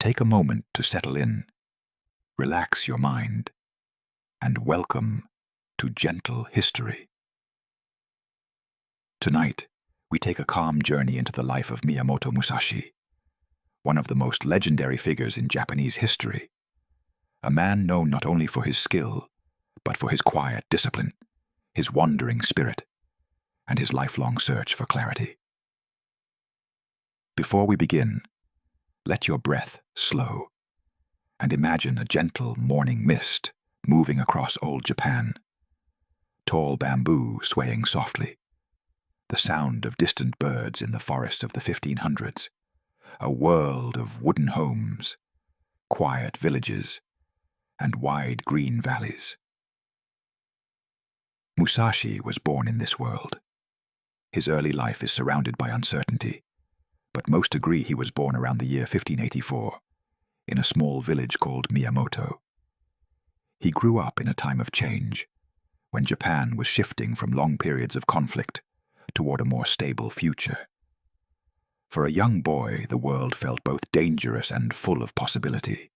Take a moment to settle in, relax your mind, and welcome to gentle history. Tonight, we take a calm journey into the life of Miyamoto Musashi, one of the most legendary figures in Japanese history, a man known not only for his skill, but for his quiet discipline, his wandering spirit, and his lifelong search for clarity. Before we begin, let your breath slow, and imagine a gentle morning mist moving across old Japan, tall bamboo swaying softly, the sound of distant birds in the forests of the 1500s, a world of wooden homes, quiet villages, and wide green valleys. Musashi was born in this world. His early life is surrounded by uncertainty, but most agree he was born around the year 1584, in a small village called Miyamoto. He grew up in a time of change, when Japan was shifting from long periods of conflict toward a more stable future. For a young boy, the world felt both dangerous and full of possibility.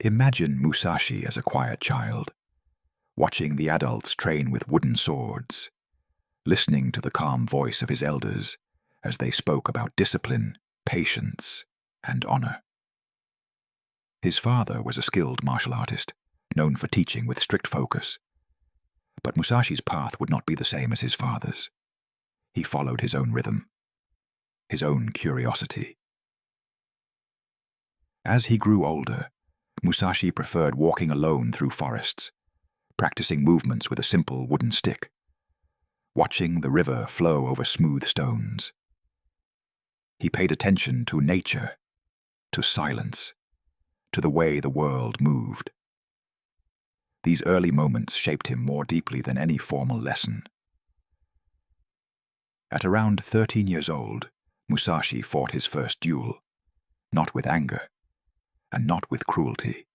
Imagine Musashi as a quiet child, watching the adults train with wooden swords, listening to the calm voice of his elders as they spoke about discipline, patience, and honor. His father was a skilled martial artist, known for teaching with strict focus. But Musashi's path would not be the same as his father's. He followed his own rhythm, his own curiosity. As he grew older, Musashi preferred walking alone through forests, practicing movements with a simple wooden stick, watching the river flow over smooth stones. He paid attention to nature, to silence, to the way the world moved. These early moments shaped him more deeply than any formal lesson. At around 13 years old, Musashi fought his first duel, not with anger, and not with cruelty,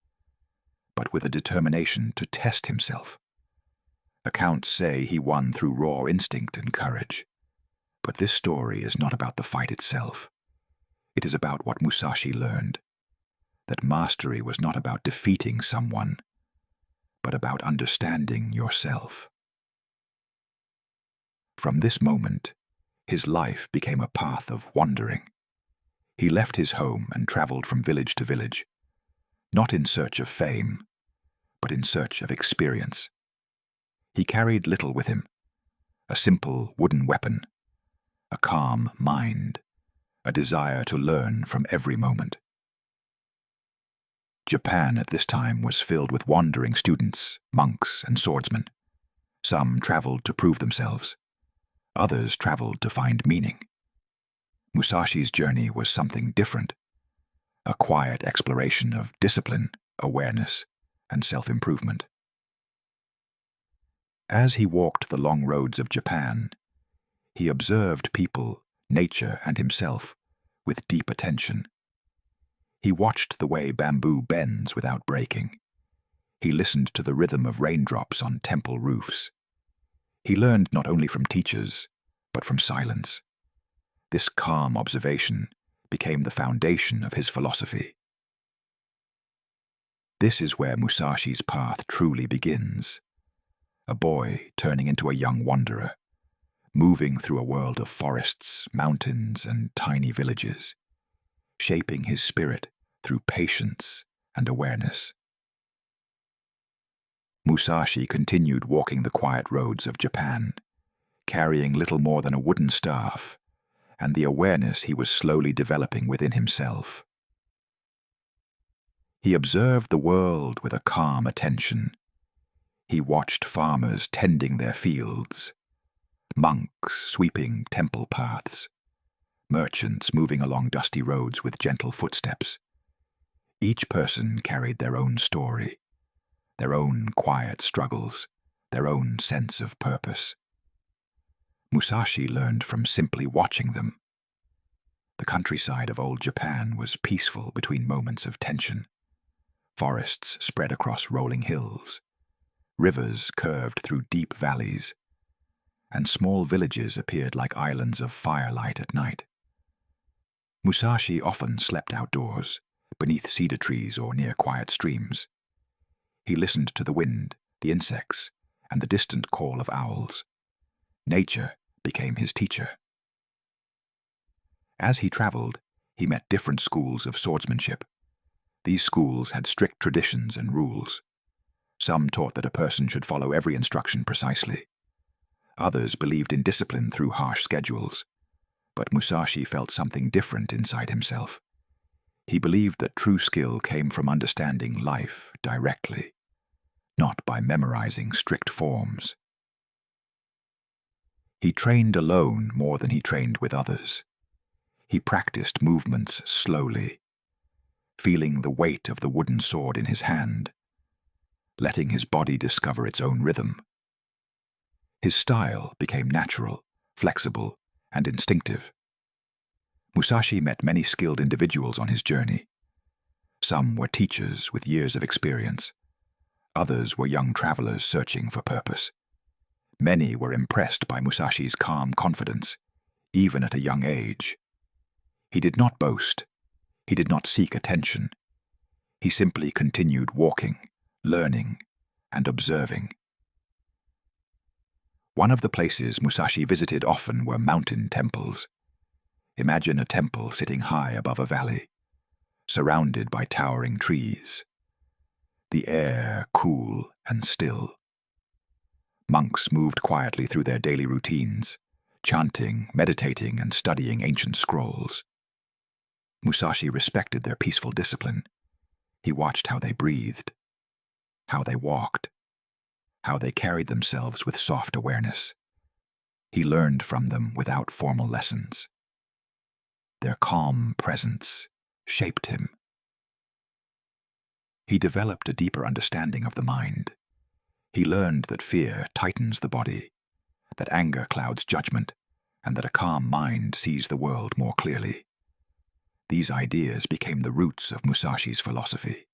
but with a determination to test himself. Accounts say he won through raw instinct and courage. But this story is not about the fight itself. It is about what Musashi learned, that mastery was not about defeating someone, but about understanding yourself. From this moment, his life became a path of wandering. He left his home and traveled from village to village, not in search of fame, but in search of experience. He carried little with him: a simple wooden weapon, a calm mind, a desire to learn from every moment. Japan at this time was filled with wandering students, monks, and swordsmen. Some traveled to prove themselves. Others traveled to find meaning. Musashi's journey was something different, a quiet exploration of discipline, awareness, and self-improvement. As he walked the long roads of Japan, he observed people, nature, and himself with deep attention. He watched the way bamboo bends without breaking. He listened to the rhythm of raindrops on temple roofs. He learned not only from teachers, but from silence. This calm observation became the foundation of his philosophy. This is where Musashi's path truly begins. A boy turning into a young wanderer, moving through a world of forests, mountains, and tiny villages, shaping his spirit through patience and awareness. Musashi continued walking the quiet roads of Japan, carrying little more than a wooden staff, and the awareness he was slowly developing within himself. He observed the world with a calm attention. He watched farmers tending their fields, monks sweeping temple paths, merchants moving along dusty roads with gentle footsteps. Each person carried their own story, their own quiet struggles, their own sense of purpose. Musashi learned from simply watching them. The countryside of old Japan was peaceful between moments of tension. Forests spread across rolling hills, rivers curved through deep valleys, and small villages appeared like islands of firelight at night. Musashi often slept outdoors, beneath cedar trees or near quiet streams. He listened to the wind, the insects, and the distant call of owls. Nature became his teacher. As he traveled, he met different schools of swordsmanship. These schools had strict traditions and rules. Some taught that a person should follow every instruction precisely. Others believed in discipline through harsh schedules. But Musashi felt something different inside himself. He believed that true skill came from understanding life directly, not by memorizing strict forms. He trained alone more than he trained with others. He practiced movements slowly, feeling the weight of the wooden sword in his hand, letting his body discover its own rhythm. His style became natural, flexible, and instinctive. Musashi met many skilled individuals on his journey. Some were teachers with years of experience. Others were young travelers searching for purpose. Many were impressed by Musashi's calm confidence, even at a young age. He did not boast. He did not seek attention. He simply continued walking, learning, and observing. One of the places Musashi visited often were mountain temples. Imagine a temple sitting high above a valley, surrounded by towering trees. The air cool and still. Monks moved quietly through their daily routines, chanting, meditating, and studying ancient scrolls. Musashi respected their peaceful discipline. He watched how they breathed, how they walked, how they carried themselves with soft awareness. He learned from them without formal lessons. Their calm presence shaped him. He developed a deeper understanding of the mind. He learned that fear tightens the body, that anger clouds judgment, and that a calm mind sees the world more clearly. These ideas became the roots of Musashi's philosophy.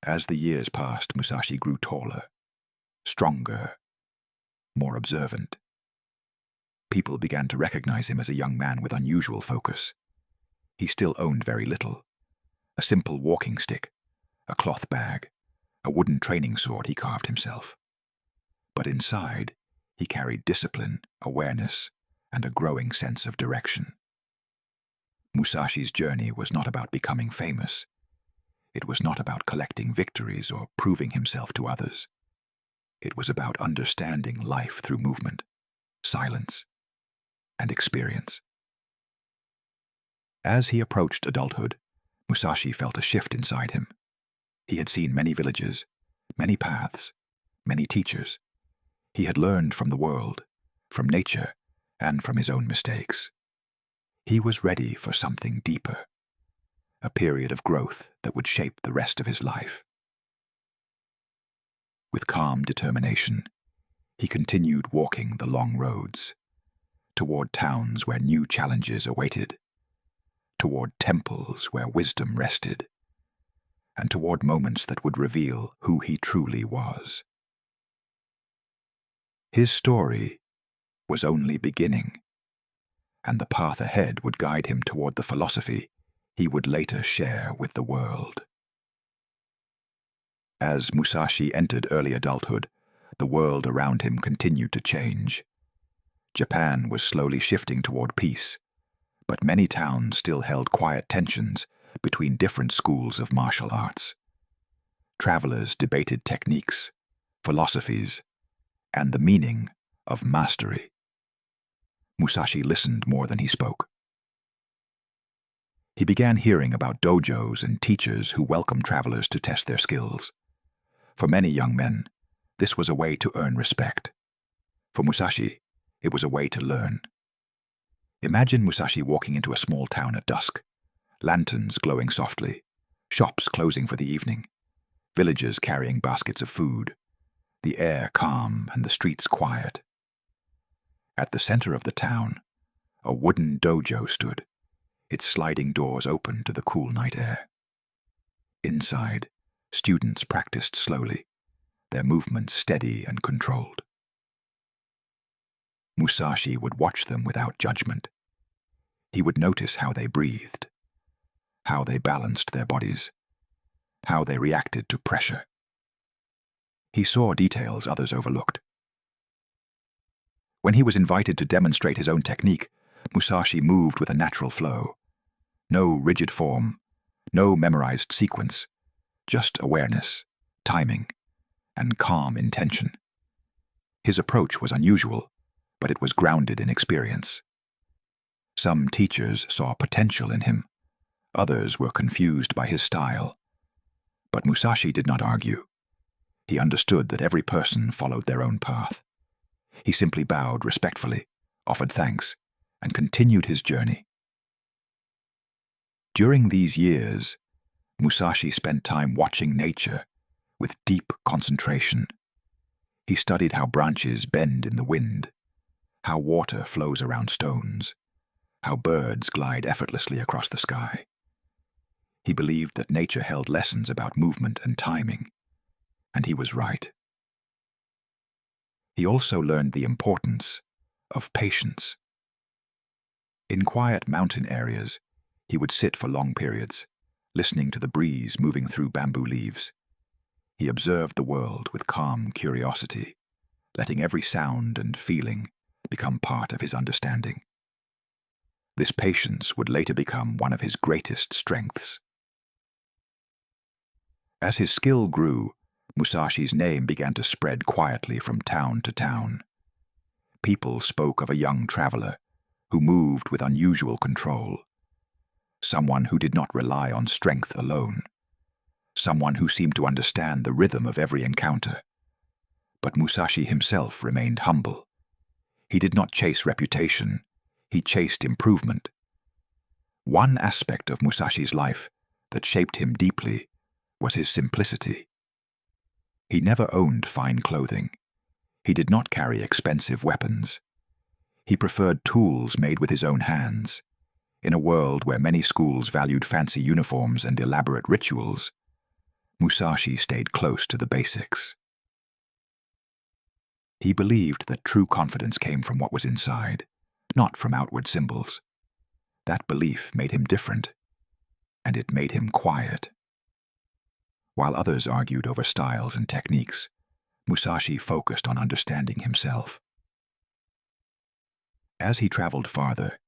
As the years passed, Musashi grew taller, stronger, more observant. People began to recognize him as a young man with unusual focus. He still owned very little. A simple walking stick, a cloth bag, a wooden training sword he carved himself. But inside, he carried discipline, awareness, and a growing sense of direction. Musashi's journey was not about becoming famous. It was not about collecting victories or proving himself to others. It was about understanding life through movement, silence, and experience. As he approached adulthood, Musashi felt a shift inside him. He had seen many villages, many paths, many teachers. He had learned from the world, from nature, and from his own mistakes. He was ready for something deeper, a period of growth that would shape the rest of his life. With calm determination, he continued walking the long roads, toward towns where new challenges awaited, toward temples where wisdom rested, and toward moments that would reveal who he truly was. His story was only beginning, and the path ahead would guide him toward the philosophy he would later share with the world. As Musashi entered early adulthood, the world around him continued to change. Japan was slowly shifting toward peace, but many towns still held quiet tensions between different schools of martial arts. Travelers debated techniques, philosophies, and the meaning of mastery. Musashi listened more than he spoke. He began hearing about dojos and teachers who welcomed travelers to test their skills. For many young men, this was a way to earn respect. For Musashi, it was a way to learn. Imagine Musashi walking into a small town at dusk, lanterns glowing softly, shops closing for the evening, villagers carrying baskets of food, the air calm and the streets quiet. At the center of the town, a wooden dojo stood, its sliding doors open to the cool night air. Inside, students practiced slowly, their movements steady and controlled. Musashi would watch them without judgment. He would notice how they breathed, how they balanced their bodies, how they reacted to pressure. He saw details others overlooked. When he was invited to demonstrate his own technique, Musashi moved with a natural flow. No rigid form, no memorized sequence, just awareness, timing, and calm intention. His approach was unusual, but it was grounded in experience. Some teachers saw potential in him. Others were confused by his style. But Musashi did not argue. He understood that every person followed their own path. He simply bowed respectfully, offered thanks, and continued his journey. During these years, Musashi spent time watching nature with deep concentration. He studied how branches bend in the wind, how water flows around stones, how birds glide effortlessly across the sky. He believed that nature held lessons about movement and timing, and he was right. He also learned the importance of patience. In quiet mountain areas, he would sit for long periods, listening to the breeze moving through bamboo leaves. He observed the world with calm curiosity, letting every sound and feeling become part of his understanding. This patience would later become one of his greatest strengths. As his skill grew, Musashi's name began to spread quietly from town to town. People spoke of a young traveler who moved with unusual control, someone who did not rely on strength alone, someone who seemed to understand the rhythm of every encounter. But Musashi himself remained humble. He did not chase reputation, he chased improvement. One aspect of Musashi's life that shaped him deeply was his simplicity. He never owned fine clothing. He did not carry expensive weapons. He preferred tools made with his own hands. In a world where many schools valued fancy uniforms and elaborate rituals, Musashi stayed close to the basics. He believed that true confidence came from what was inside, not from outward symbols. That belief made him different, and it made him quiet. While others argued over styles and techniques, Musashi focused on understanding himself. As he traveled farther,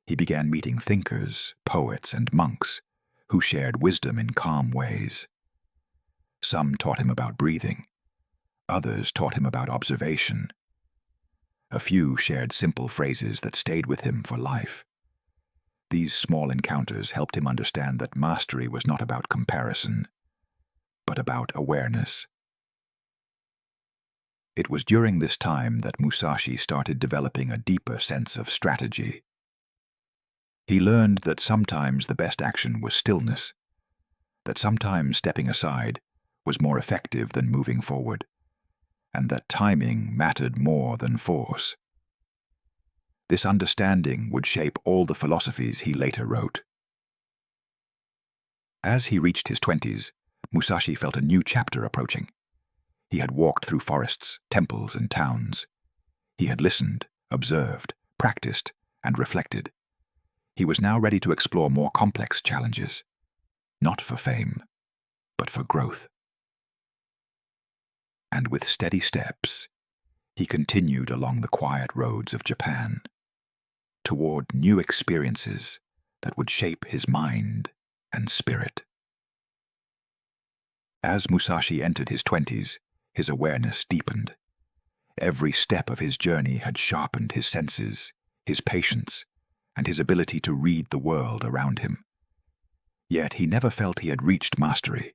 he began meeting thinkers, poets, and monks who shared wisdom in calm ways. Some taught him about breathing. Others taught him about observation. A few shared simple phrases that stayed with him for life. These small encounters helped him understand that mastery was not about comparison, but about awareness. It was during this time that Musashi started developing a deeper sense of strategy. He learned that sometimes the best action was stillness, that sometimes stepping aside was more effective than moving forward, and that timing mattered more than force. This understanding would shape all the philosophies he later wrote. As he reached his 20s, Musashi felt a new chapter approaching. He had walked through forests, temples, and towns. He had listened, observed, practiced, and reflected. He was now ready to explore more complex challenges, not for fame, but for growth. And with steady steps, he continued along the quiet roads of Japan, toward new experiences that would shape his mind and spirit. As Musashi entered his 20s, his awareness deepened. Every step of his journey had sharpened his senses, his patience, and his ability to read the world around him. Yet he never felt he had reached mastery.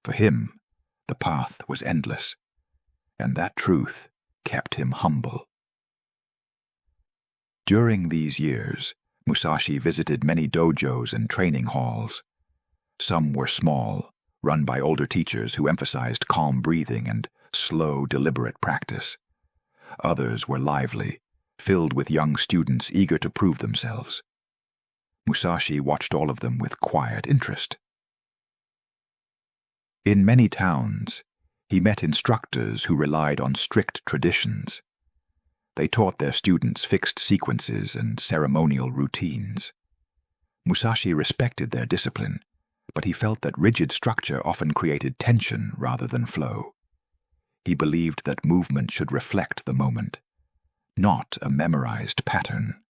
For him, the path was endless, and that truth kept him humble. During these years, Musashi visited many dojos and training halls. Some were small, run by older teachers who emphasized calm breathing and slow, deliberate practice. Others were lively, filled with young students eager to prove themselves. Musashi watched all of them with quiet interest. In many towns, he met instructors who relied on strict traditions. They taught their students fixed sequences and ceremonial routines. Musashi respected their discipline, but he felt that rigid structure often created tension rather than flow. He believed that movement should reflect the moment, not a memorized pattern.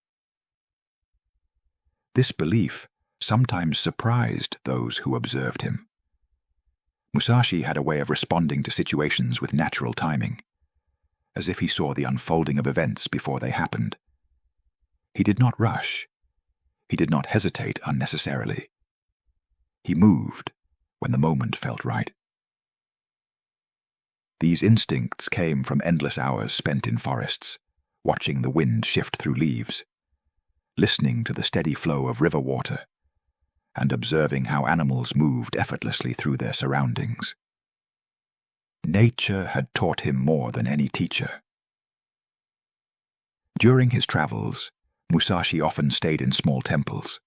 This belief sometimes surprised those who observed him. Musashi had a way of responding to situations with natural timing, as if he saw the unfolding of events before they happened. He did not rush. He did not hesitate unnecessarily. He moved when the moment felt right. These instincts came from endless hours spent in forests, watching the wind shift through leaves, listening to the steady flow of river water, and observing how animals moved effortlessly through their surroundings. Nature had taught him more than any teacher. During his travels, Musashi often stayed in small temples.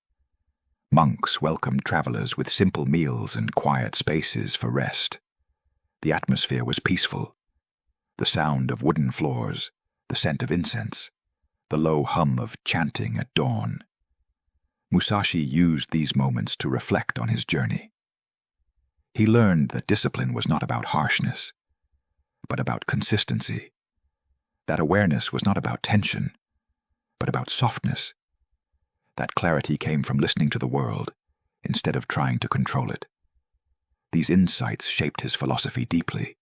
Monks welcomed travelers with simple meals and quiet spaces for rest. The atmosphere was peaceful. The sound of wooden floors, the scent of incense, the low hum of chanting at dawn. Musashi used these moments to reflect on his journey. He learned that discipline was not about harshness, but about consistency. That awareness was not about tension, but about softness. That clarity came from listening to the world instead of trying to control it. These insights shaped his philosophy deeply.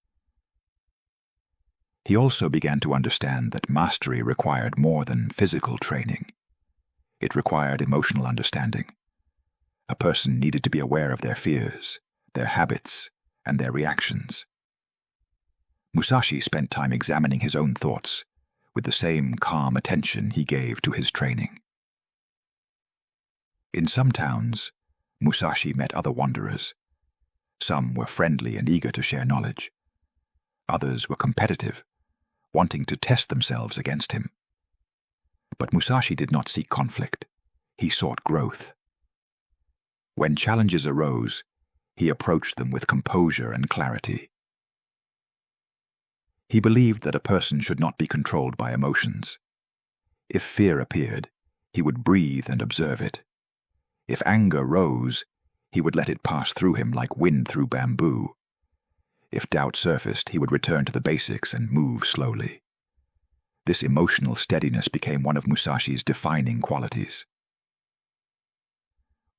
He also began to understand that mastery required more than physical training. It required emotional understanding. A person needed to be aware of their fears, their habits, and their reactions. Musashi spent time examining his own thoughts with the same calm attention he gave to his training. In some towns, Musashi met other wanderers. Some were friendly and eager to share knowledge. Others were competitive, wanting to test themselves against him. But Musashi did not seek conflict. He sought growth. When challenges arose, he approached them with composure and clarity. He believed that a person should not be controlled by emotions. If fear appeared, he would breathe and observe it. If anger rose, he would let it pass through him like wind through bamboo. If doubt surfaced, he would return to the basics and move slowly. This emotional steadiness became one of Musashi's defining qualities.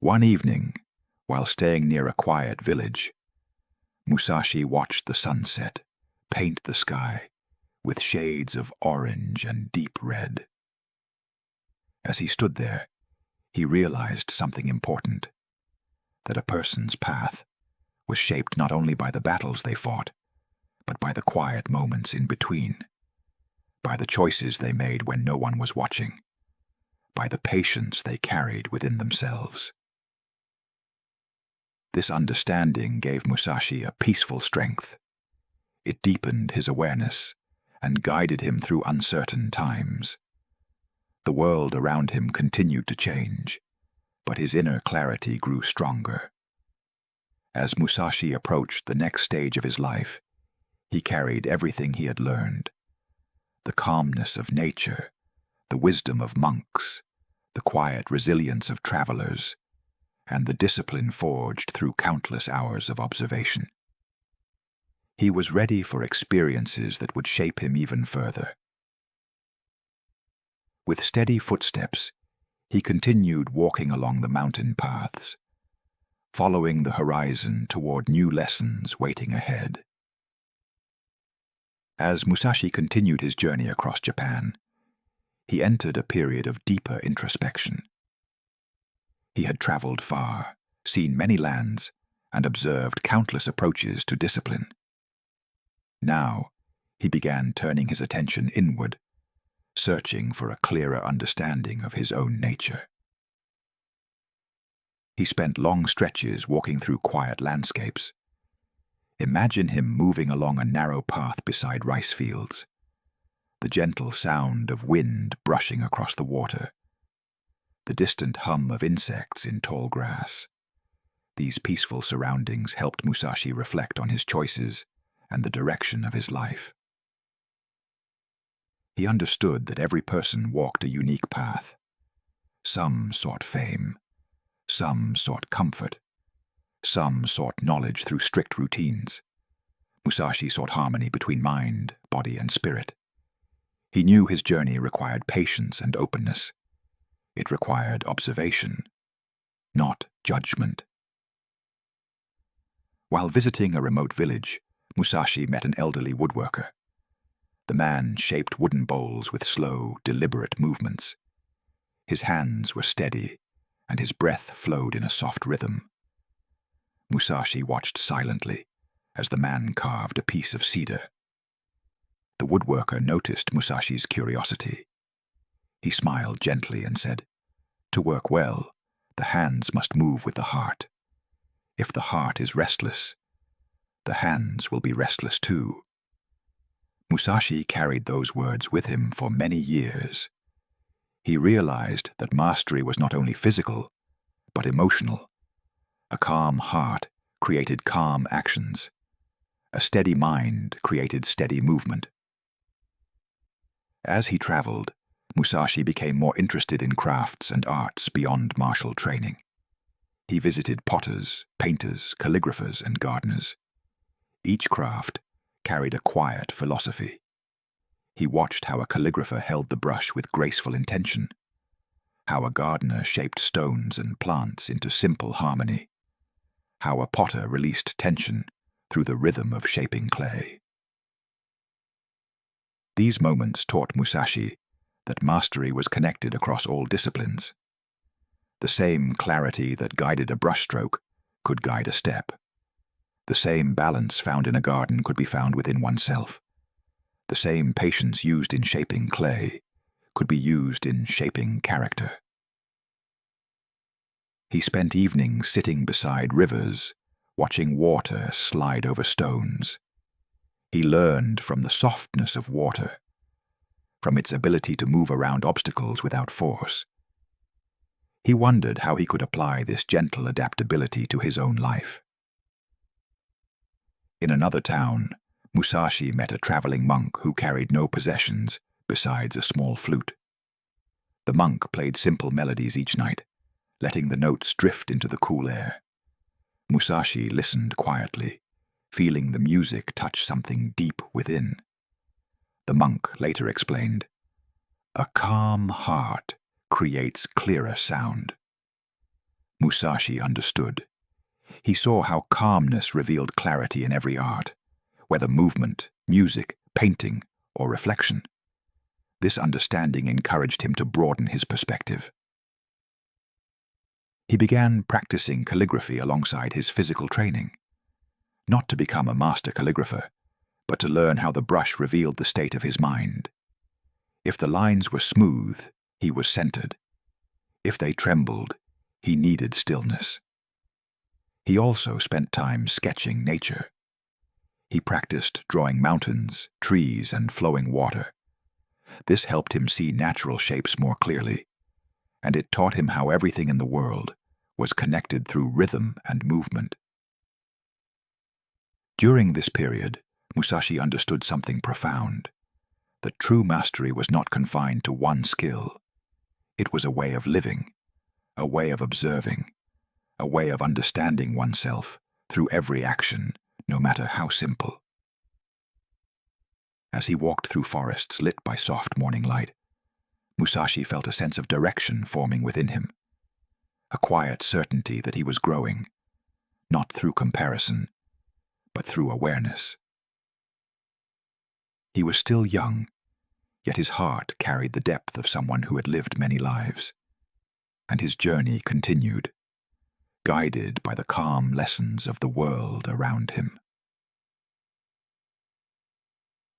One evening, while staying near a quiet village, Musashi watched the sunset paint the sky with shades of orange and deep red. As he stood there, he realized something important, that a person's path was shaped not only by the battles they fought, but by the quiet moments in between, by the choices they made when no one was watching, by the patience they carried within themselves. This understanding gave Musashi a peaceful strength. It deepened his awareness and guided him through uncertain times. The world around him continued to change, but his inner clarity grew stronger. As Musashi approached the next stage of his life, he carried everything he had learned: the calmness of nature, the wisdom of monks, the quiet resilience of travelers, and the discipline forged through countless hours of observation. He was ready for experiences that would shape him even further. With steady footsteps, he continued walking along the mountain paths, following the horizon toward new lessons waiting ahead. As Musashi continued his journey across Japan, he entered a period of deeper introspection. He had traveled far, seen many lands, and observed countless approaches to discipline. Now, he began turning his attention inward, searching for a clearer understanding of his own nature. He spent long stretches walking through quiet landscapes. Imagine him moving along a narrow path beside rice fields, the gentle sound of wind brushing across the water, the distant hum of insects in tall grass. These peaceful surroundings helped Musashi reflect on his choices and the direction of his life. He understood that every person walked a unique path. Some sought fame, some sought comfort, some sought knowledge through strict routines. Musashi sought harmony between mind, body, and spirit. He knew his journey required patience and openness. It required observation, not judgment. While visiting a remote village, Musashi met an elderly woodworker. The man shaped wooden bowls with slow, deliberate movements. His hands were steady, and his breath flowed in a soft rhythm. Musashi watched silently as the man carved a piece of cedar. The woodworker noticed Musashi's curiosity. He smiled gently and said, "To work well, the hands must move with the heart. If the heart is restless, the hands will be restless too." Musashi carried those words with him for many years. He realized that mastery was not only physical, but emotional. A calm heart created calm actions. A steady mind created steady movement. As he traveled, Musashi became more interested in crafts and arts beyond martial training. He visited potters, painters, calligraphers, and gardeners. Each craft carried a quiet philosophy. He watched how a calligrapher held the brush with graceful intention, how a gardener shaped stones and plants into simple harmony, how a potter released tension through the rhythm of shaping clay. These moments taught Musashi that mastery was connected across all disciplines. The same clarity that guided a brushstroke could guide a step. The same balance found in a garden could be found within oneself. The same patience used in shaping clay could be used in shaping character. He spent evenings sitting beside rivers, watching water slide over stones. He learned from the softness of water, from its ability to move around obstacles without force. He wondered how he could apply this gentle adaptability to his own life. In another town, Musashi met a traveling monk who carried no possessions besides a small flute. The monk played simple melodies each night, letting the notes drift into the cool air. Musashi listened quietly, feeling the music touch something deep within. The monk later explained, "A calm heart creates clearer sound." Musashi understood. He saw how calmness revealed clarity in every art, whether movement, music, painting, or reflection. This understanding encouraged him to broaden his perspective. He began practicing calligraphy alongside his physical training, not to become a master calligrapher, but to learn how the brush revealed the state of his mind. If the lines were smooth, he was centered. If they trembled, he needed stillness. He also spent time sketching nature. He practiced drawing mountains, trees, and flowing water. This helped him see natural shapes more clearly, and it taught him how everything in the world was connected through rhythm and movement. During this period, Musashi understood something profound. That true mastery was not confined to one skill. It was a way of living, a way of observing, a way of understanding oneself through every action, no matter how simple. As he walked through forests lit by soft morning light, Musashi felt a sense of direction forming within him, a quiet certainty that he was growing, not through comparison, but through awareness. He was still young, yet his heart carried the depth of someone who had lived many lives, and his journey continued, guided by the calm lessons of the world around him.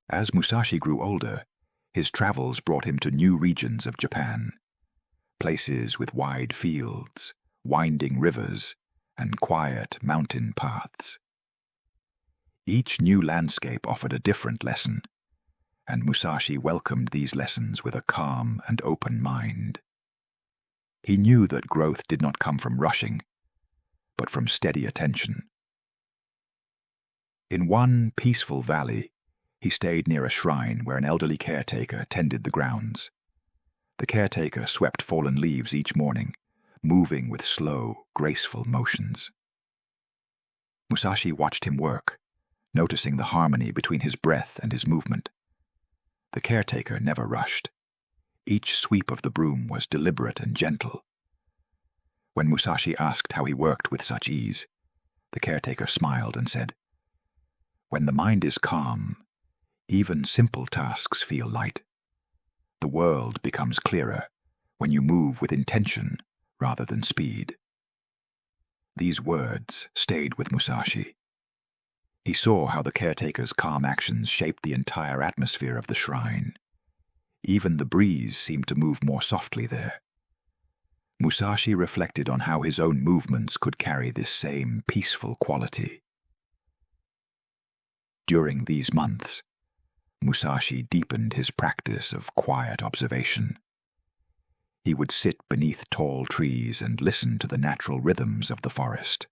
As Musashi grew older, his travels brought him to new regions of Japan, places with wide fields, winding rivers, and quiet mountain paths. Each new landscape offered a different lesson, and Musashi welcomed these lessons with a calm and open mind. He knew that growth did not come from rushing, but from steady attention. In one peaceful valley, He stayed near a shrine where an elderly caretaker tended the grounds. The caretaker swept fallen leaves each morning, moving with slow, graceful motions. Musashi watched him work, noticing the harmony between his breath and his movement. The caretaker never rushed. Each sweep of the broom was deliberate and gentle. When Musashi asked how he worked with such ease, the caretaker smiled and said, "When the mind is calm, even simple tasks feel light. The world becomes clearer when you move with intention rather than speed." These words stayed with Musashi. He saw how the caretaker's calm actions shaped the entire atmosphere of the shrine. Even the breeze seemed to move more softly there. Musashi reflected on how his own movements could carry this same peaceful quality. During these months, Musashi deepened his practice of quiet observation. He would sit beneath tall trees and listen to the natural rhythms of the forest,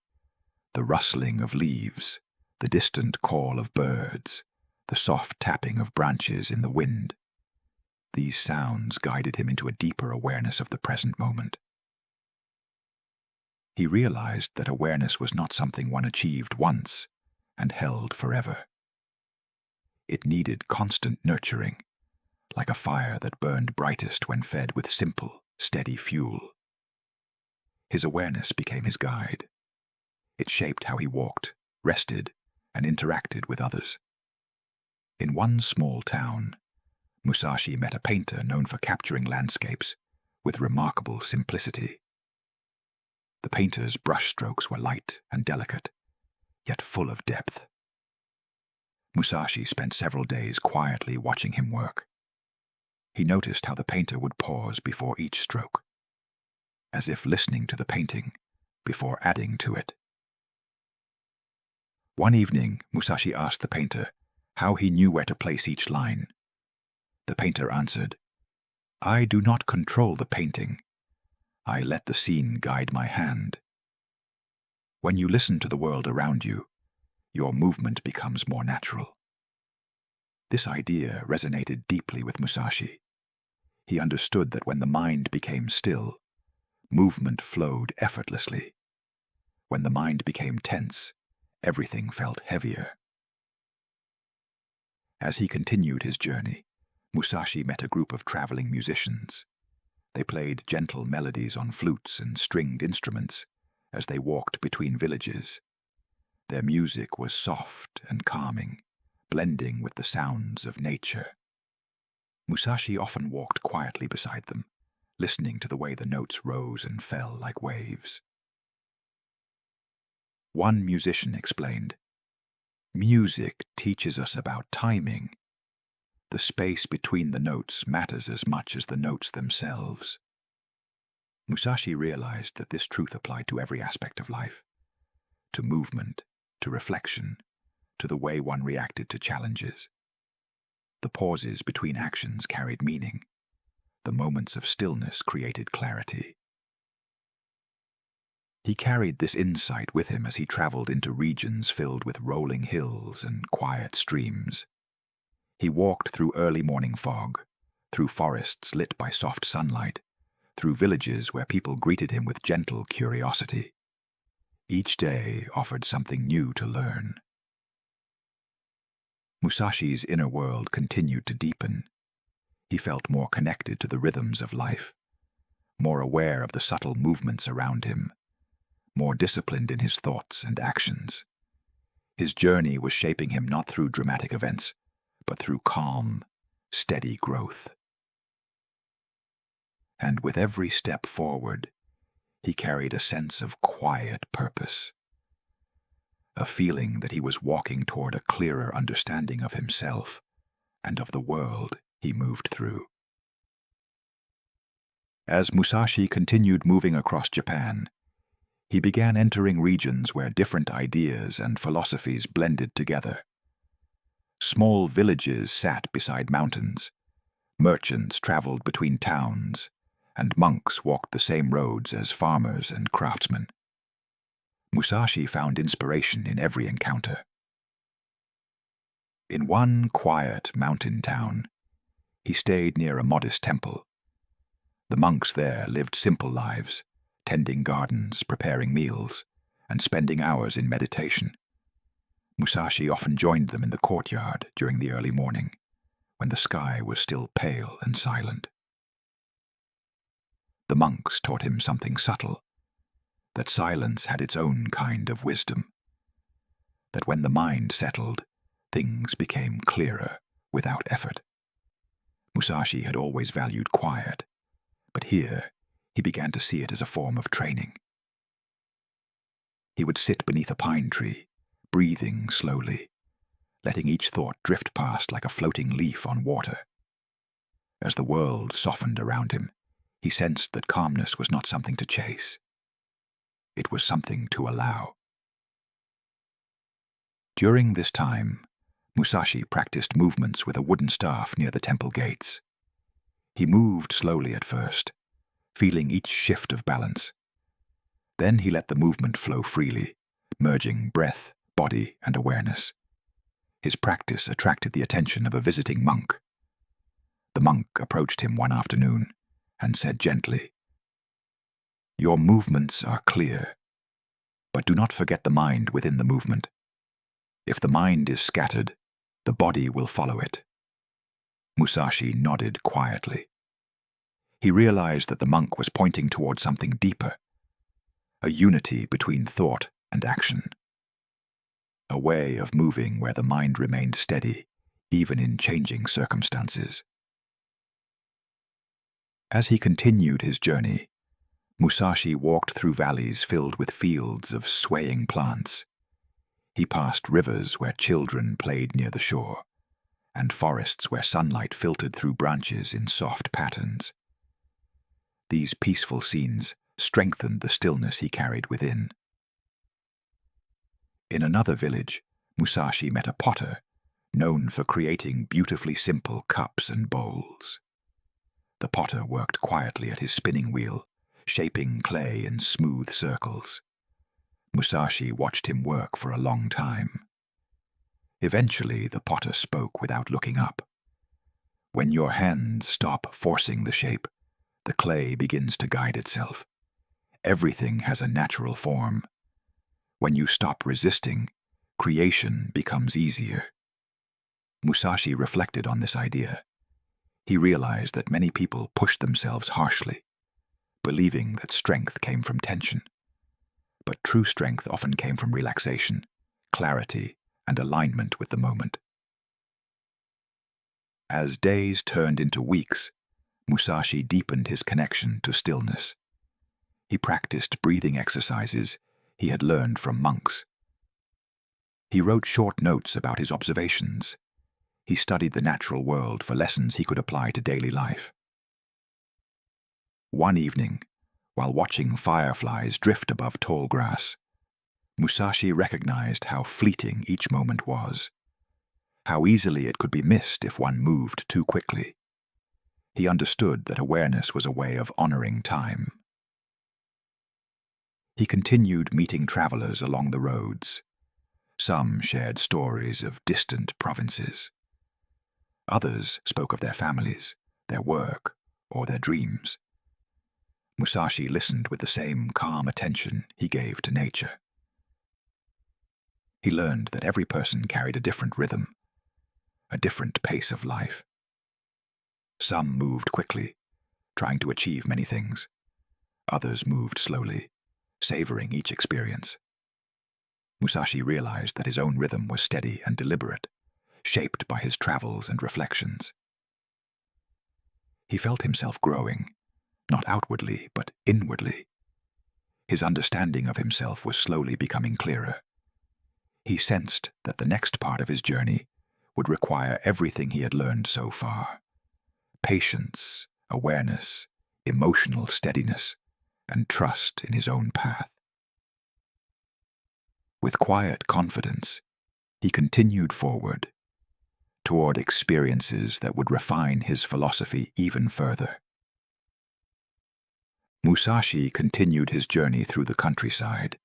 the rustling of leaves, the distant call of birds, the soft tapping of branches in the wind. These sounds guided him into a deeper awareness of the present moment. He realized that awareness was not something one achieved once and held forever. It needed constant nurturing, like a fire that burned brightest when fed with simple, steady fuel. His awareness became his guide. It shaped how he walked, rested, and interacted with others. In one small town, Musashi met a painter known for capturing landscapes with remarkable simplicity. The painter's brushstrokes were light and delicate, yet full of depth. Musashi spent several days quietly watching him work. He noticed how the painter would pause before each stroke, as if listening to the painting before adding to it. One evening, Musashi asked the painter how he knew where to place each line. The painter answered, "I do not control the painting. I let the scene guide my hand." When you listen to the world around you, your movement becomes more natural. This idea resonated deeply with Musashi. He understood that when the mind became still, movement flowed effortlessly. When the mind became tense, everything felt heavier. As he continued his journey, Musashi met a group of traveling musicians. They played gentle melodies on flutes and stringed instruments as they walked between villages. Their music was soft and calming, blending with the sounds of nature. Musashi often walked quietly beside them, listening to the way the notes rose and fell like waves. One musician explained, "Music teaches us about timing. The space between the notes matters as much as the notes themselves." Musashi realized that this truth applied to every aspect of life, to movement, to reflection, to the way one reacted to challenges. The pauses between actions carried meaning. The moments of stillness created clarity. He carried this insight with him as he traveled into regions filled with rolling hills and quiet streams. He walked through early morning fog, through forests lit by soft sunlight, through villages where people greeted him with gentle curiosity. Each day offered something new to learn. Musashi's inner world continued to deepen. He felt more connected to the rhythms of life, more aware of the subtle movements around him, more disciplined in his thoughts and actions. His journey was shaping him not through dramatic events, but through calm, steady growth. And with every step forward, he carried a sense of quiet purpose, a feeling that he was walking toward a clearer understanding of himself and of the world he moved through. As Musashi continued moving across Japan, he began entering regions where different ideas and philosophies blended together. Small villages sat beside mountains, merchants traveled between towns, and monks walked the same roads as farmers and craftsmen. Musashi found inspiration in every encounter. In one quiet mountain town, he stayed near a modest temple. The monks there lived simple lives, tending gardens, preparing meals, and spending hours in meditation. Musashi often joined them in the courtyard during the early morning, when the sky was still pale and silent. The monks taught him something subtle, that silence had its own kind of wisdom, that when the mind settled, things became clearer without effort. Musashi had always valued quiet, but here he began to see it as a form of training. He would sit beneath a pine tree, breathing slowly, letting each thought drift past like a floating leaf on water. As the world softened around him, he sensed that calmness was not something to chase. It was something to allow. During this time, Musashi practiced movements with a wooden staff near the temple gates. He moved slowly at first, feeling each shift of balance. Then he let the movement flow freely, merging breath, body, and awareness. His practice attracted the attention of a visiting monk. The monk approached him one afternoon and said gently, "Your movements are clear, but do not forget the mind within the movement. If the mind is scattered, the body will follow it." Musashi nodded quietly. He realized that the monk was pointing toward something deeper, a unity between thought and action, a way of moving where the mind remained steady, even in changing circumstances. As he continued his journey, Musashi walked through valleys filled with fields of swaying plants. He passed rivers where children played near the shore, and forests where sunlight filtered through branches in soft patterns. These peaceful scenes strengthened the stillness he carried within. In another village, Musashi met a potter, known for creating beautifully simple cups and bowls. The potter worked quietly at his spinning wheel, shaping clay in smooth circles. Musashi watched him work for a long time. Eventually, the potter spoke without looking up. "When your hands stop forcing the shape, the clay begins to guide itself. Everything has a natural form. When you stop resisting, creation becomes easier." Musashi reflected on this idea. He realized that many people push themselves harshly, believing that strength came from tension. But true strength often came from relaxation, clarity, and alignment with the moment. As days turned into weeks, Musashi deepened his connection to stillness. He practiced breathing exercises he had learned from monks. He wrote short notes about his observations. He studied the natural world for lessons he could apply to daily life. One evening, while watching fireflies drift above tall grass, Musashi recognized how fleeting each moment was, how easily it could be missed if one moved too quickly. He understood that awareness was a way of honoring time. He continued meeting travelers along the roads. Some shared stories of distant provinces. Others spoke of their families, their work, or their dreams. Musashi listened with the same calm attention he gave to nature. He learned that every person carried a different rhythm, a different pace of life. Some moved quickly, trying to achieve many things. Others moved slowly, savoring each experience. Musashi realized that his own rhythm was steady and deliberate, shaped by his travels and reflections. He felt himself growing, not outwardly, but inwardly. His understanding of himself was slowly becoming clearer. He sensed that the next part of his journey would require everything he had learned so far: patience, awareness, emotional steadiness, and trust in his own path. With quiet confidence, he continued forward, toward experiences that would refine his philosophy even further. Musashi continued his journey through the countryside,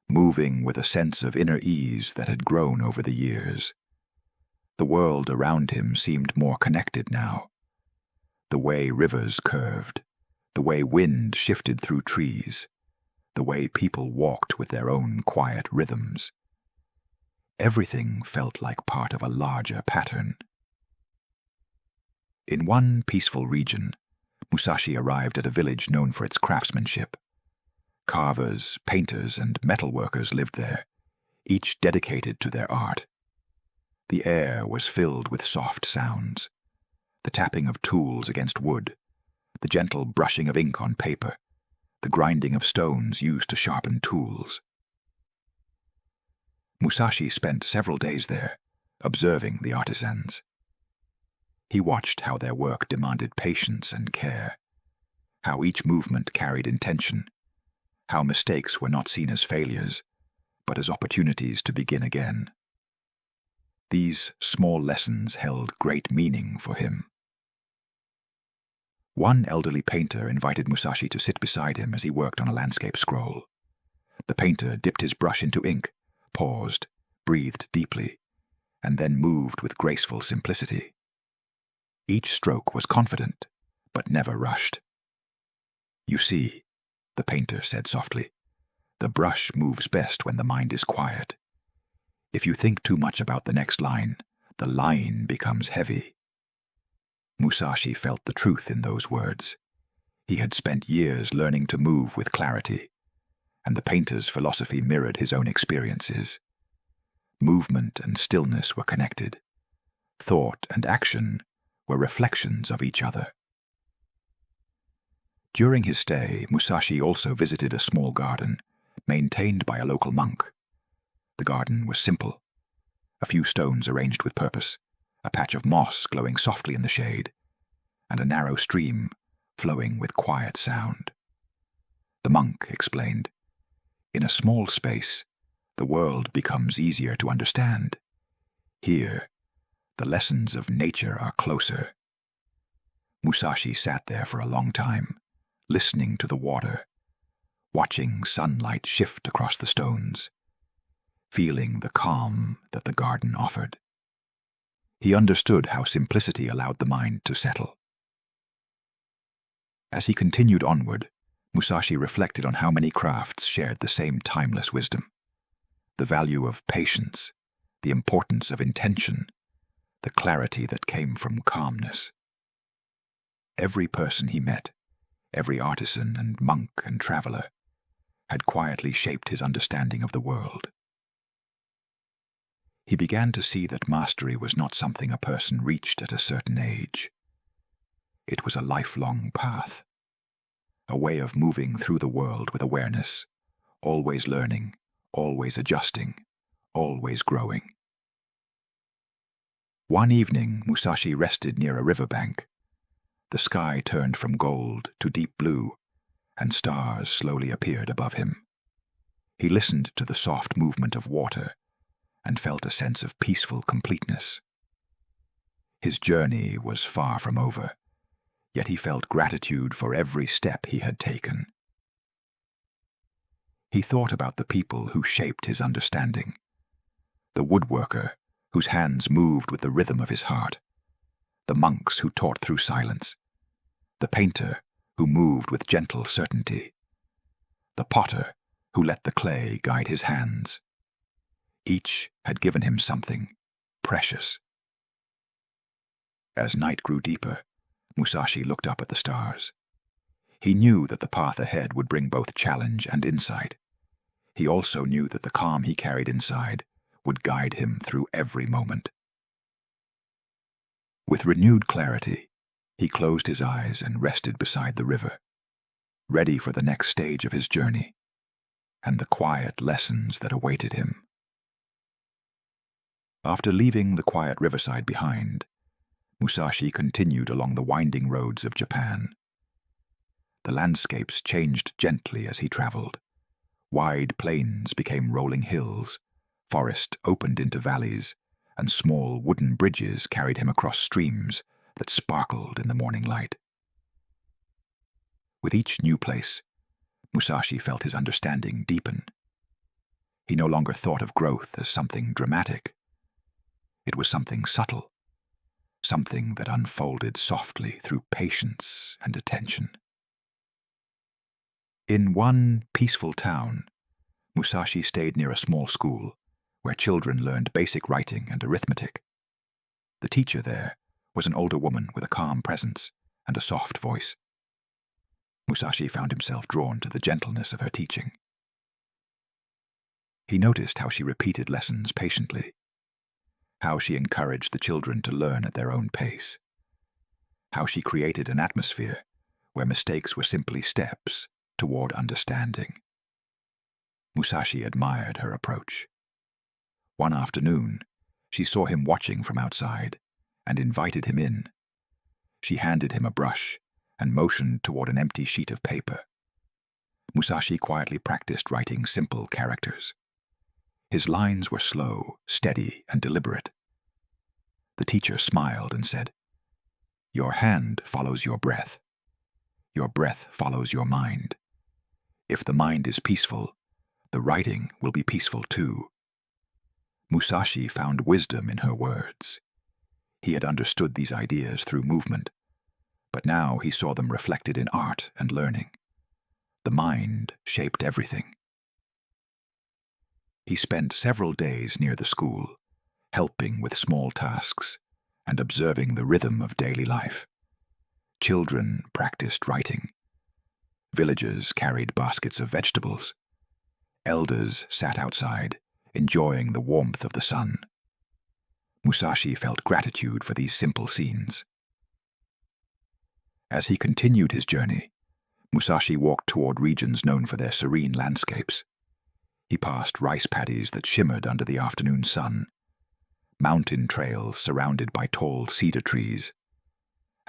moving with a sense of inner ease that had grown over the years. The world around him seemed more connected now. The way rivers curved, the way wind shifted through trees, the way people walked with their own quiet rhythms. Everything felt like part of a larger pattern. In one peaceful region, Musashi arrived at a village known for its craftsmanship. Carvers, painters, and metalworkers lived there, each dedicated to their art. The air was filled with soft sounds, the tapping of tools against wood, the gentle brushing of ink on paper, the grinding of stones used to sharpen tools. Musashi spent several days there, observing the artisans. He watched how their work demanded patience and care, how each movement carried intention, how mistakes were not seen as failures, but as opportunities to begin again. These small lessons held great meaning for him. One elderly painter invited Musashi to sit beside him as he worked on a landscape scroll. The painter dipped his brush into ink, paused, breathed deeply, and then moved with graceful simplicity. Each stroke was confident, but never rushed. "You see," the painter said softly, "the brush moves best when the mind is quiet. If you think too much about the next line, the line becomes heavy." Musashi felt the truth in those words. He had spent years learning to move with clarity, and the painter's philosophy mirrored his own experiences. Movement and stillness were connected. Thought and action were reflections of each other. During his stay, Musashi also visited a small garden, maintained by a local monk. The garden was simple. A few stones arranged with purpose, a patch of moss glowing softly in the shade, and a narrow stream flowing with quiet sound. The monk explained, "In a small space, the world becomes easier to understand. Here, the lessons of nature are closer." Musashi sat there for a long time, listening to the water, watching sunlight shift across the stones, feeling the calm that the garden offered. He understood how simplicity allowed the mind to settle. As he continued onward, Musashi reflected on how many crafts shared the same timeless wisdom: the value of patience, the importance of intention, the clarity that came from calmness. Every person he met, every artisan and monk and traveler, had quietly shaped his understanding of the world. He began to see that mastery was not something a person reached at a certain age. It was a lifelong path, a way of moving through the world with awareness, always learning, always adjusting, always growing. One evening, Musashi rested near a riverbank. The sky turned from gold to deep blue, and stars slowly appeared above him. He listened to the soft movement of water and felt a sense of peaceful completeness. His journey was far from over, yet he felt gratitude for every step he had taken. He thought about the people who shaped his understanding: the woodworker whose hands moved with the rhythm of his heart, the monks who taught through silence, the painter who moved with gentle certainty, the potter who let the clay guide his hands. Each had given him something precious. As night grew deeper, Musashi looked up at the stars. He knew that the path ahead would bring both challenge and insight. He also knew that the calm he carried inside would guide him through every moment. With renewed clarity, he closed his eyes and rested beside the river, ready for the next stage of his journey and the quiet lessons that awaited him. After leaving the quiet riverside behind, Musashi continued along the winding roads of Japan. The landscapes changed gently as he traveled. Wide plains became rolling hills, forest opened into valleys, and small wooden bridges carried him across streams that sparkled in the morning light. With each new place, Musashi felt his understanding deepen. He no longer thought of growth as something dramatic. It was something subtle, something that unfolded softly through patience and attention. In one peaceful town, Musashi stayed near a small school where children learned basic writing and arithmetic. The teacher there was an older woman with a calm presence and a soft voice. Musashi found himself drawn to the gentleness of her teaching. He noticed how she repeated lessons patiently, how she encouraged the children to learn at their own pace, how she created an atmosphere where mistakes were simply steps toward understanding. Musashi admired her approach. One afternoon, she saw him watching from outside and invited him in. She handed him a brush and motioned toward an empty sheet of paper. Musashi quietly practiced writing simple characters. His lines were slow, steady, and deliberate. The teacher smiled and said, "Your hand follows your breath. Your breath follows your mind. If the mind is peaceful, the writing will be peaceful too." Musashi found wisdom in her words. He had understood these ideas through movement, but now he saw them reflected in art and learning. The mind shaped everything. He spent several days near the school, helping with small tasks and observing the rhythm of daily life. Children practiced writing. Villagers carried baskets of vegetables. Elders sat outside, enjoying the warmth of the sun. Musashi felt gratitude for these simple scenes. As he continued his journey, Musashi walked toward regions known for their serene landscapes. He passed rice paddies that shimmered under the afternoon sun, mountain trails surrounded by tall cedar trees,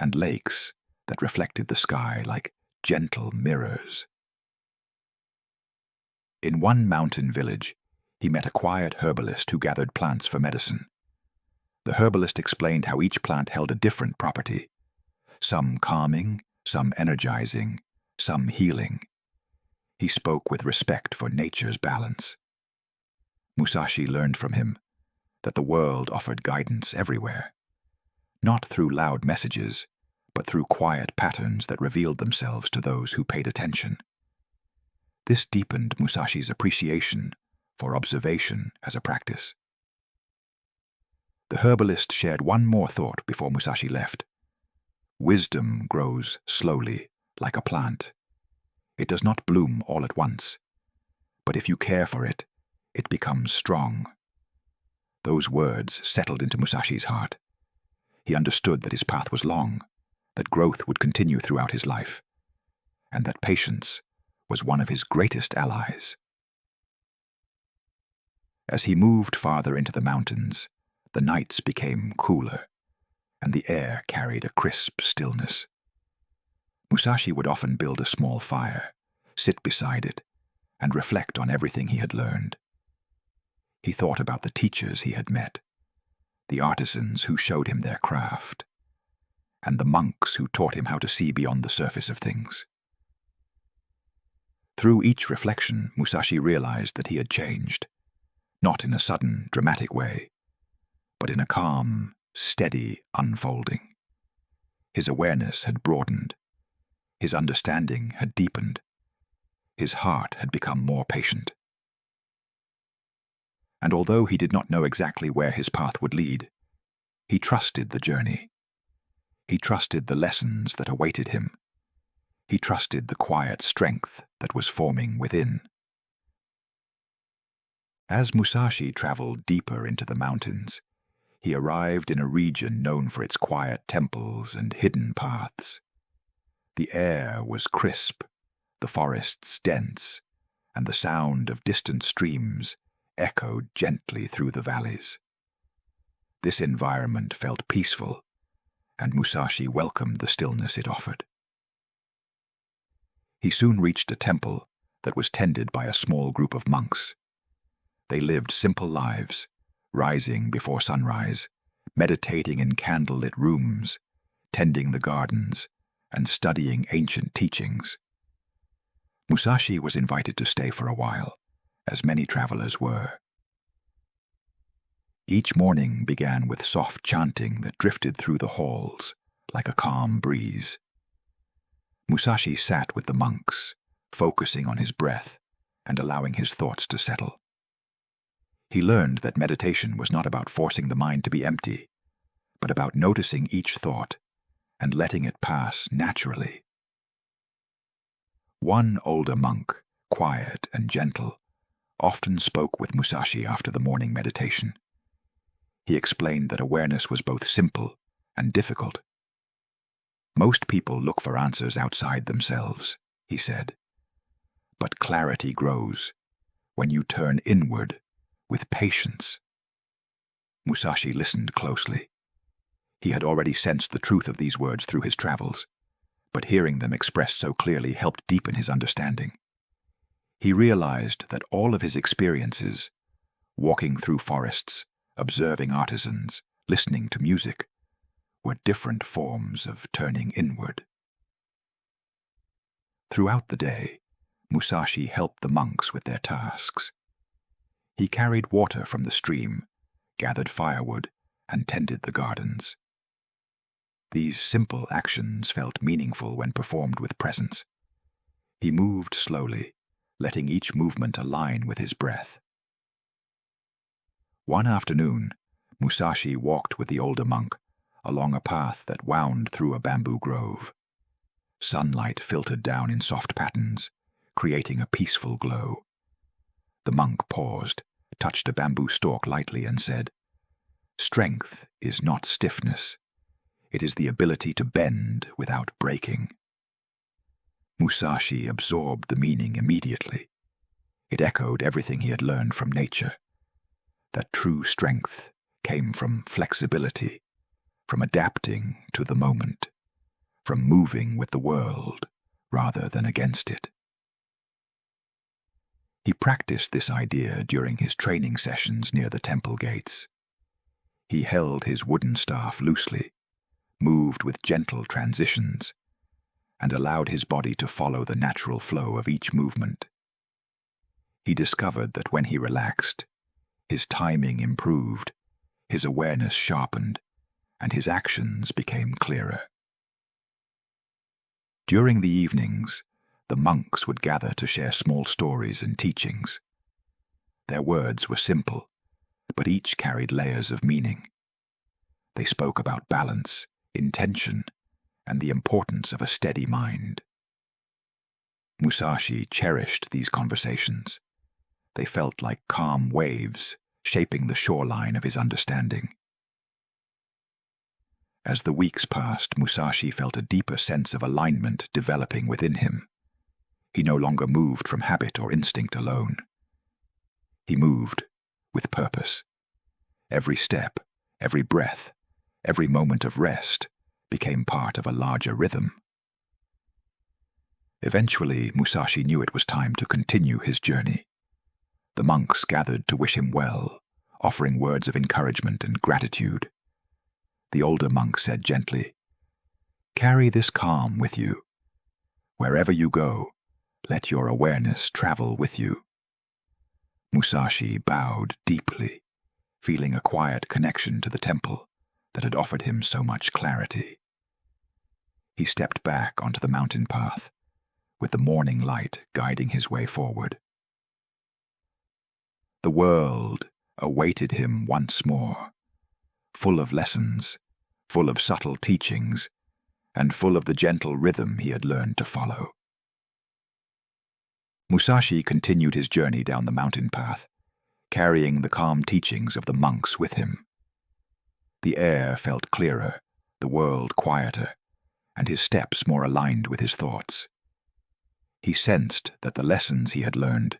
and lakes that reflected the sky like gentle mirrors. In one mountain village, he met a quiet herbalist who gathered plants for medicine. The herbalist explained how each plant held a different property, some calming, some energizing, some healing. He spoke with respect for nature's balance. Musashi learned from him that the world offered guidance everywhere, not through loud messages, but through quiet patterns that revealed themselves to those who paid attention. This deepened Musashi's appreciation for observation as a practice. The herbalist shared one more thought before Musashi left. Wisdom grows slowly, like a plant. It does not bloom all at once, but if you care for it, it becomes strong. Those words settled into Musashi's heart. He understood that his path was long, that growth would continue throughout his life, and that patience was one of his greatest allies. As he moved farther into the mountains, the nights became cooler, and the air carried a crisp stillness. Musashi would often build a small fire, sit beside it, and reflect on everything he had learned. He thought about the teachers he had met, the artisans who showed him their craft, and the monks who taught him how to see beyond the surface of things. Through each reflection, Musashi realized that he had changed, not in a sudden, dramatic way, but in a calm, steady unfolding. His awareness had broadened. His understanding had deepened. His heart had become more patient. And although he did not know exactly where his path would lead, he trusted the journey. He trusted the lessons that awaited him. He trusted the quiet strength that was forming within. As Musashi traveled deeper into the mountains, he arrived in a region known for its quiet temples and hidden paths. The air was crisp, the forests dense, and the sound of distant streams echoed gently through the valleys. This environment felt peaceful, and Musashi welcomed the stillness it offered. He soon reached a temple that was tended by a small group of monks. They lived simple lives, rising before sunrise, meditating in candlelit rooms, tending the gardens, and studying ancient teachings. Musashi was invited to stay for a while, as many travelers were. Each morning began with soft chanting that drifted through the halls like a calm breeze. Musashi sat with the monks, focusing on his breath and allowing his thoughts to settle. He learned that meditation was not about forcing the mind to be empty, but about noticing each thought and letting it pass naturally. One older monk, quiet and gentle, often spoke with Musashi after the morning meditation. He explained that awareness was both simple and difficult. Most people look for answers outside themselves, he said, but clarity grows when you turn inward with patience. Musashi listened closely. He had already sensed the truth of these words through his travels, but hearing them expressed so clearly helped deepen his understanding. He realized that all of his experiences, walking through forests, observing artisans, listening to music, were different forms of turning inward. Throughout the day, Musashi helped the monks with their tasks. He carried water from the stream, gathered firewood, and tended the gardens. These simple actions felt meaningful when performed with presence. He moved slowly, letting each movement align with his breath. One afternoon, Musashi walked with the older monk along a path that wound through a bamboo grove. Sunlight filtered down in soft patterns, creating a peaceful glow. The monk paused, touched a bamboo stalk lightly, and said, "Strength is not stiffness. It is the ability to bend without breaking." Musashi absorbed the meaning immediately. It echoed everything he had learned from nature. That true strength came from flexibility, from adapting to the moment, from moving with the world rather than against it. He practiced this idea during his training sessions near the temple gates. He held his wooden staff loosely, moved with gentle transitions, and allowed his body to follow the natural flow of each movement. He discovered that when he relaxed, his timing improved, his awareness sharpened, and his actions became clearer. During the evenings, the monks would gather to share small stories and teachings. Their words were simple, but each carried layers of meaning. They spoke about balance, intention, and the importance of a steady mind. Musashi cherished these conversations. They felt like calm waves, shaping the shoreline of his understanding. As the weeks passed, Musashi felt a deeper sense of alignment developing within him. He no longer moved from habit or instinct alone. He moved with purpose. Every step, every breath, every moment of rest became part of a larger rhythm. Eventually, Musashi knew it was time to continue his journey. The monks gathered to wish him well, offering words of encouragement and gratitude. The older monk said gently, "Carry this calm with you. Wherever you go, let your awareness travel with you." Musashi bowed deeply, feeling a quiet connection to the temple that had offered him so much clarity. He stepped back onto the mountain path, with the morning light guiding his way forward. The world awaited him once more, full of lessons, full of subtle teachings, and full of the gentle rhythm he had learned to follow. Musashi continued his journey down the mountain path, carrying the calm teachings of the monks with him. The air felt clearer, the world quieter, and his steps more aligned with his thoughts. He sensed that the lessons he had learned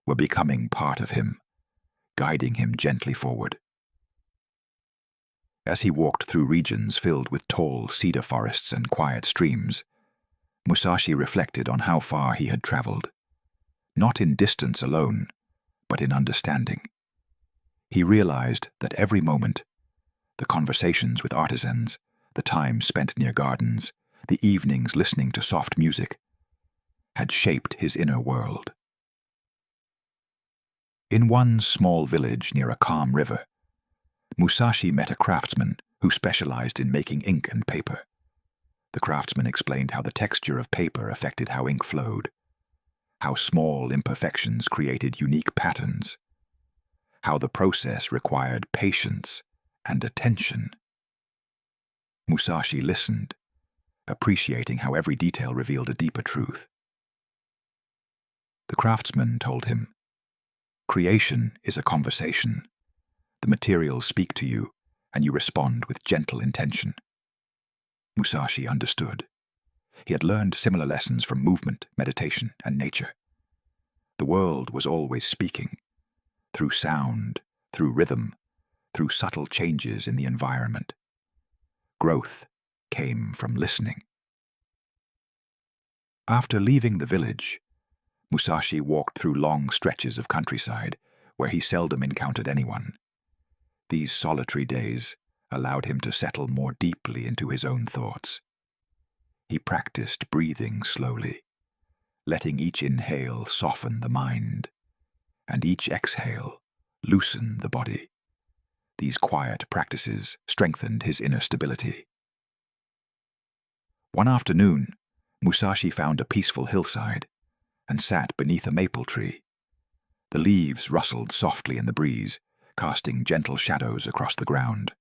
were becoming part of him, guiding him gently forward. As he walked through regions filled with tall cedar forests and quiet streams, Musashi reflected on how far he had traveled, not in distance alone, but in understanding. He realized that every moment, the conversations with artisans, the time spent near gardens, the evenings listening to soft music, had shaped his inner world. In one small village near a calm river, Musashi met a craftsman who specialized in making ink and paper. The craftsman explained how the texture of paper affected how ink flowed, how small imperfections created unique patterns, how the process required patience and attention. Musashi listened, appreciating how every detail revealed a deeper truth. The craftsman told him, "Creation is a conversation. The materials speak to you, and you respond with gentle intention." Musashi understood. He had learned similar lessons from movement, meditation, and nature. The world was always speaking, through sound, through rhythm, through subtle changes in the environment. Growth came from listening. After leaving the village, Musashi walked through long stretches of countryside where he seldom encountered anyone. These solitary days allowed him to settle more deeply into his own thoughts. He practiced breathing slowly, letting each inhale soften the mind, and each exhale loosen the body. These quiet practices strengthened his inner stability. One afternoon, Musashi found a peaceful hillside and sat beneath a maple tree. The leaves rustled softly in the breeze, casting gentle shadows across the ground.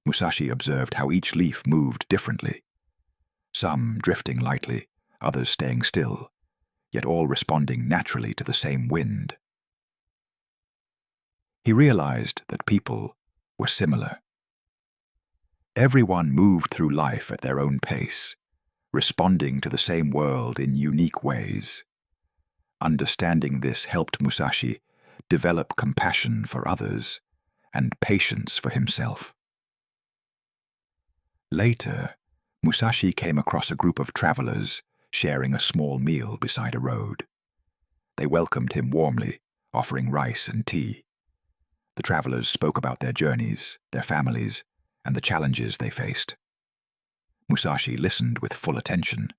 Musashi observed how each leaf moved differently, some drifting lightly, others staying still, yet all responding naturally to the same wind. He realized that people were similar. Everyone moved through life at their own pace, responding to the same world in unique ways. Understanding this helped Musashi develop compassion for others and patience for himself. Later, Musashi came across a group of travelers sharing a small meal beside a road. They welcomed him warmly, offering rice and tea. The travelers spoke about their journeys, their families, and the challenges they faced. Musashi listened with full attention.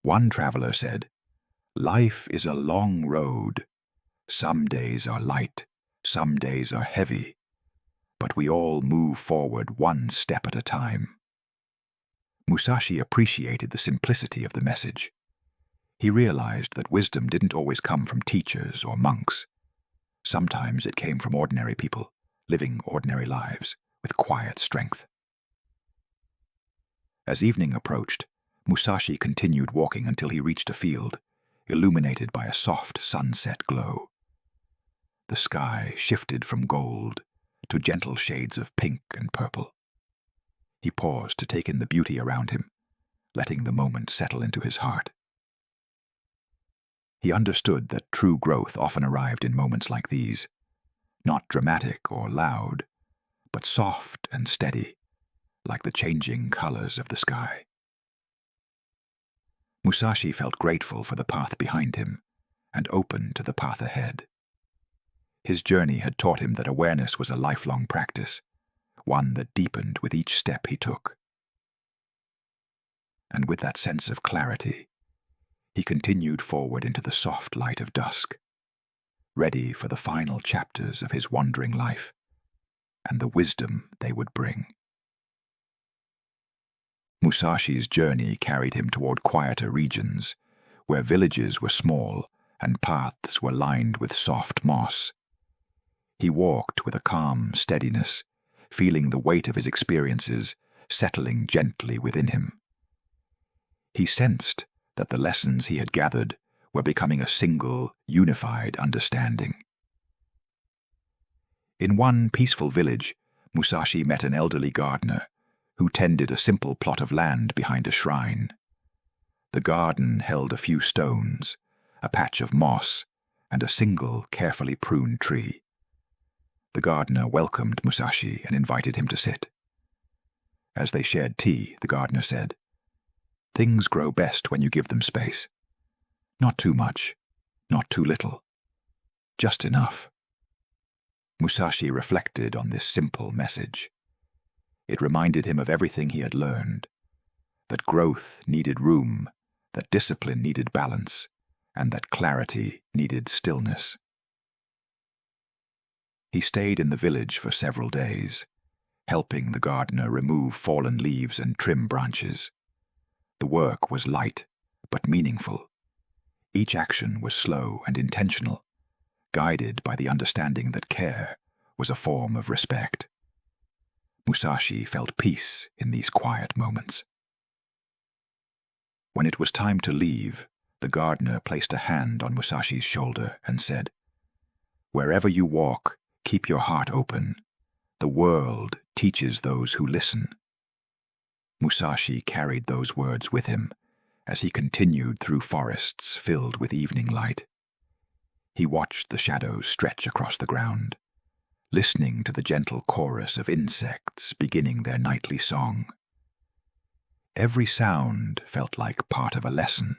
One traveler said, "Life is a long road. Some days are light, some days are heavy, but we all move forward one step at a time." Musashi appreciated the simplicity of the message. He realized that wisdom didn't always come from teachers or monks. Sometimes it came from ordinary people, living ordinary lives with quiet strength. As evening approached, Musashi continued walking until he reached a field, illuminated by a soft sunset glow. The sky shifted from gold to gentle shades of pink and purple. He paused to take in the beauty around him, letting the moment settle into his heart. He understood that true growth often arrived in moments like these, not dramatic or loud, but soft and steady, like the changing colors of the sky. Musashi felt grateful for the path behind him and open to the path ahead. His journey had taught him that awareness was a lifelong practice, one that deepened with each step he took. And with that sense of clarity, he continued forward into the soft light of dusk, ready for the final chapters of his wandering life and the wisdom they would bring. Musashi's journey carried him toward quieter regions, where villages were small and paths were lined with soft moss. He walked with a calm steadiness, feeling the weight of his experiences settling gently within him. He sensed that the lessons he had gathered were becoming a single, unified understanding. In one peaceful village, Musashi met an elderly gardener who tended a simple plot of land behind a shrine. The garden held a few stones, a patch of moss, and a single, carefully pruned tree. The gardener welcomed Musashi and invited him to sit. As they shared tea, the gardener said, "Things grow best when you give them space. Not too much, not too little. Just enough." Musashi reflected on this simple message. It reminded him of everything he had learned, that growth needed room, that discipline needed balance, and that clarity needed stillness. He stayed in the village for several days, helping the gardener remove fallen leaves and trim branches. The work was light, but meaningful. Each action was slow and intentional, guided by the understanding that care was a form of respect. Musashi felt peace in these quiet moments. When it was time to leave, the gardener placed a hand on Musashi's shoulder and said, "Wherever you walk, keep your heart open. The world teaches those who listen." Musashi carried those words with him as he continued through forests filled with evening light. He watched the shadows stretch across the ground, listening to the gentle chorus of insects beginning their nightly song. Every sound felt like part of a lesson.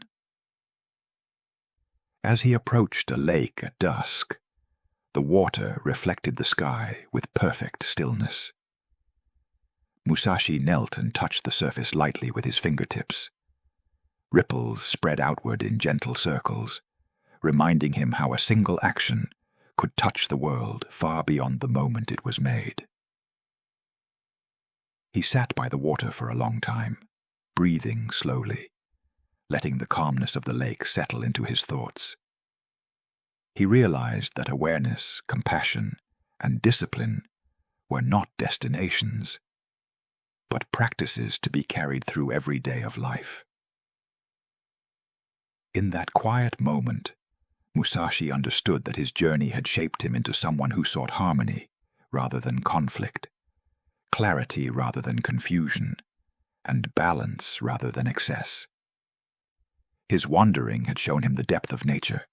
As he approached a lake at dusk, the water reflected the sky with perfect stillness. Musashi knelt and touched the surface lightly with his fingertips. Ripples spread outward in gentle circles, reminding him how a single action could touch the world far beyond the moment it was made. He sat by the water for a long time, breathing slowly, letting the calmness of the lake settle into his thoughts. He realized that awareness, compassion, and discipline were not destinations, but practices to be carried through every day of life. In that quiet moment, Musashi understood that his journey had shaped him into someone who sought harmony rather than conflict, clarity rather than confusion, and balance rather than excess. His wandering had shown him the depth of nature,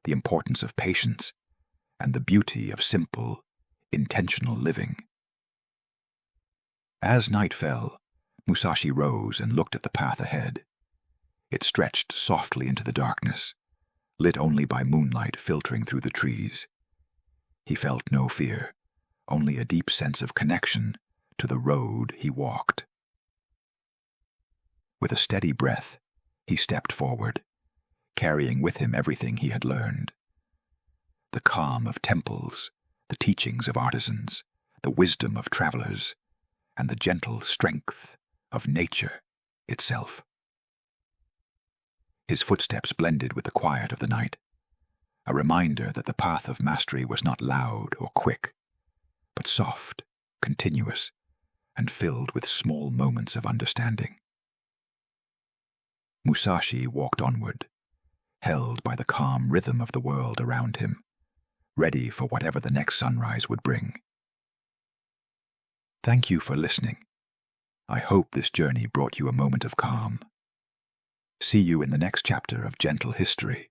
the importance of patience, and the beauty of simple, intentional living. As night fell, Musashi rose and looked at the path ahead. It stretched softly into the darkness, lit only by moonlight filtering through the trees. He felt no fear, only a deep sense of connection to the road he walked. With a steady breath, he stepped forward, carrying with him everything he had learned. The calm of temples, the teachings of artisans, the wisdom of travelers, and the gentle strength of nature itself. His footsteps blended with the quiet of the night, a reminder that the path of mastery was not loud or quick, but soft, continuous, and filled with small moments of understanding. Musashi walked onward, held by the calm rhythm of the world around him, ready for whatever the next sunrise would bring. Thank you for listening. I hope this journey brought you a moment of calm. See you in the next chapter of Gentle History.